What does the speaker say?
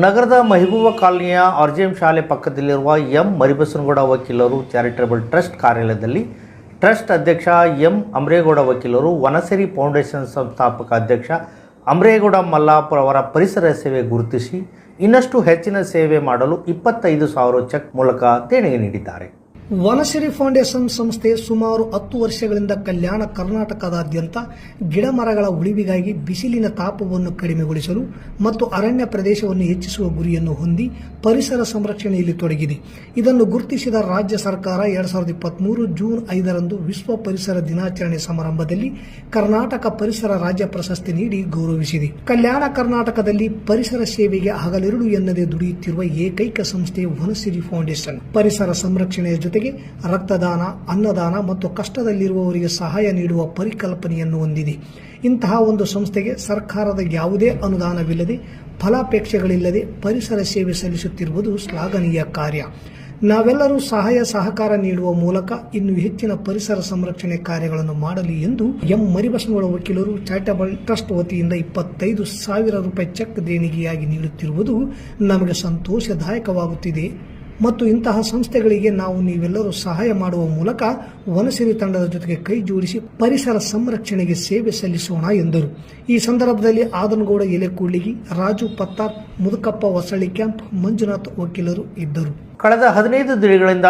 ನಗರದ ಮಹಬೂಬ ಕಾಲನಿಯ ಆರ್ಜಿಎಂ ಶಾಲೆ ಪಕ್ಕದಲ್ಲಿರುವ ಎಂ ಮರಿಬಸನಗೌಡ ವಕೀಲರು ಚಾರಿಟಬಲ್ ಟ್ರಸ್ಟ್ ಕಾರ್ಯಾಲಯದಲ್ಲಿ ಟ್ರಸ್ಟ್ ಅಧ್ಯಕ್ಷ ಎಂ ಅಮರೇಗೌಡ ವಕೀಲರು ವನಸಿರಿ ಫೌಂಡೇಶನ್ ಸಂಸ್ಥಾಪಕ ಅಧ್ಯಕ್ಷ ಅಮರೇಗೌಡ ಮಲ್ಲಾಪುರ ಅವರ ಪರಿಸರ ಸೇವೆ ಗುರುತಿಸಿ ಇನ್ನಷ್ಟು ಹೆಚ್ಚಿನ ಸೇವೆ ಮಾಡಲು 25,000 ಚೆಕ್ ಮೂಲಕ ದೇಣಿಗೆ ನೀಡಿದ್ದಾರೆ. ವನಸಿರಿ ಫೌಂಡೇಶನ್ ಸಂಸ್ಥೆ ಸುಮಾರು 10 ವರ್ಷಗಳಿಂದ ಕಲ್ಯಾಣ ಕರ್ನಾಟಕದಾದ್ಯಂತ ಗಿಡ ಮರಗಳ ಉಳಿವಿಗಾಗಿ ಬಿಸಿಲಿನ ತಾಪವನ್ನು ಕಡಿಮೆಗೊಳಿಸಲು ಮತ್ತು ಅರಣ್ಯ ಪ್ರದೇಶವನ್ನು ಹೆಚ್ಚಿಸುವ ಗುರಿಯನ್ನು ಹೊಂದಿ ಪರಿಸರ ಸಂರಕ್ಷಣೆಯಲ್ಲಿ ತೊಡಗಿದೆ. ಇದನ್ನು ಗುರುತಿಸಿದ ರಾಜ್ಯ ಸರ್ಕಾರ 2023 ಜೂನ್ 5ರಂದು ವಿಶ್ವ ಪರಿಸರ ದಿನಾಚರಣೆ ಸಮಾರಂಭದಲ್ಲಿ ಕರ್ನಾಟಕ ಪರಿಸರ ರಾಜ್ಯ ಪ್ರಶಸ್ತಿ ನೀಡಿ ಗೌರವಿಸಿದೆ. ಕಲ್ಯಾಣ ಕರ್ನಾಟಕದಲ್ಲಿ ಪರಿಸರ ಸೇವೆಗೆ ಹಗಲಿರುಳು ಎನ್ನದೇ ದುಡಿಯುತ್ತಿರುವ ಏಕೈಕ ಸಂಸ್ಥೆ ವನಸಿರಿ ಫೌಂಡೇಶನ್. ಪರಿಸರ ಸಂರಕ್ಷಣೆಯ ಜೊತೆಗೆ ರಕ್ತದಾನ, ಅನ್ನದಾನ ಮತ್ತು ಕಷ್ಟದಲ್ಲಿರುವವರಿಗೆ ಸಹಾಯ ನೀಡುವ ಪರಿಕಲ್ಪನೆಯನ್ನು ಹೊಂದಿದೆ. ಇಂತಹ ಒಂದು ಸಂಸ್ಥೆಗೆ ಸರ್ಕಾರದ ಯಾವುದೇ ಅನುದಾನವಿಲ್ಲದೆ ಫಲಾಪೇಕ್ಷೆಗಳಿಲ್ಲದೆ ಪರಿಸರ ಸೇವೆ ಸಲ್ಲಿಸುತ್ತಿರುವುದು ಶ್ಲಾಘನೀಯ ಕಾರ್ಯ. ನಾವೆಲ್ಲರೂ ಸಹಾಯ ಸಹಕಾರ ನೀಡುವ ಮೂಲಕ ಇನ್ನೂ ಹೆಚ್ಚಿನ ಪರಿಸರ ಸಂರಕ್ಷಣೆ ಕಾರ್ಯಗಳನ್ನು ಮಾಡಲಿ ಎಂದು ಎಂ ಮರಿಬಸನಗೌಡ ವಕೀಲರು ಚಾರಿಟಬಲ್ ಟ್ರಸ್ಟ್ ವತಿಯಿಂದ 25,000 ರೂಪಾಯಿ ಚೆಕ್ ದೇಣಿಗೆಯಾಗಿ ನೀಡುತ್ತಿರುವುದು ನಮಗೆ ಸಂತೋಷದಾಯಕವಾಗುತ್ತಿದೆ ಮತ್ತು ಇಂತಹ ಸಂಸ್ಥೆಗಳಿಗೆ ನೀವೆಲ್ಲರೂ ಸಹಾಯ ಮಾಡುವ ಮೂಲಕ ವನಸಿರಿ ತಂಡದ ಜೊತೆಗೆ ಕೈ ಜೋಡಿಸಿ ಪರಿಸರ ಸಂರಕ್ಷಣೆಗೆ ಸೇವೆ ಸಲ್ಲಿಸೋಣ ಎಂದರು. ಈ ಸಂದರ್ಭದಲ್ಲಿ ಆದನಗೌಡ ಎಲೆಕೂಡ್ಲಿಗಿ, ರಾಜು ಪತ್ತಾರ್, ಮುದುಕಪ್ಪ ಹೊಸಳ್ಳಿ ಕ್ಯಾಂಪ್, ಮಂಜುನಾಥ್ ವಕೀಲರು ಇದ್ದರು. ಕಳೆದ 15 ದಿನಗಳಿಂದ